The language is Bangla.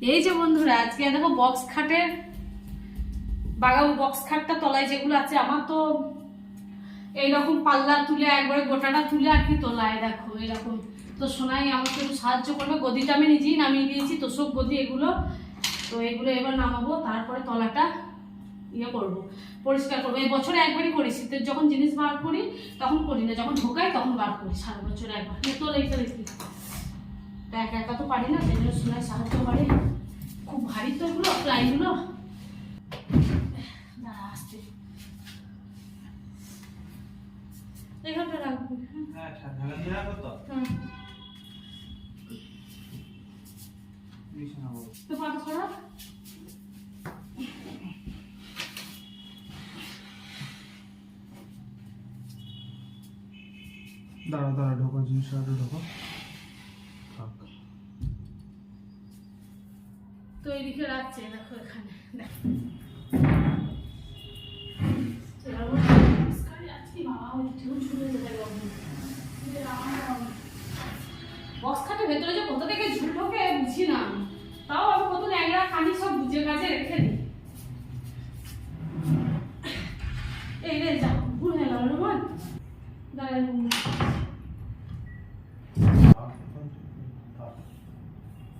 এই যে বন্ধুরা, আজকে দেখো বক্স খাটের বাগাবো। বক্স খাটটা তলায় যেগুলো আছে, আমার তো এইরকম পাল্লা তুলে একবারে গোটাটা তুলে আর কি তোলায়, দেখো এরকম। তো সোনাই আমাকে একটু সাহায্য করবে। গদিটা আমি নিজেই নামিয়ে দিয়েছি, তোষক গদি এগুলো। তো এগুলো এবার নামাবো, তারপরে তলাটা ইয়ে করবো, পরিষ্কার করবো। এই বছরে একবারই করি, শীতের যখন জিনিস বার করি তখন করি না, যখন ঢোকাই তখন বার করি। সারা বছরে একবার তো রেখে দেখি, একা একা তো পারি না, সেই জন্য সোনাই সাহায্য করে। খুব ভারী তো এগুলো, প্লাইগুলো। আসতে এখানটা রাখবো। হ্যাঁ, ঢাকা দিয়ে রাখো তো। হুম, বিছানাবো। তো পাটা ছড়া। দাঁড়া দাঁড়া, ঢোকো, জিনিসটা ঢোকো। থাক। তো এইদিকে রাখছে, দেখো এখানে দেখো। বক্স খাটের ভেতরে যে কোথা থেকে ঝুল ঢোকে বুঝি না আমি। তাও আমি কত ন্যাংরা কানি সব বুঝে কাজে রেখে দিই। এই রে যা ভুল হয়ে গেল রোমান, দাঁড়াই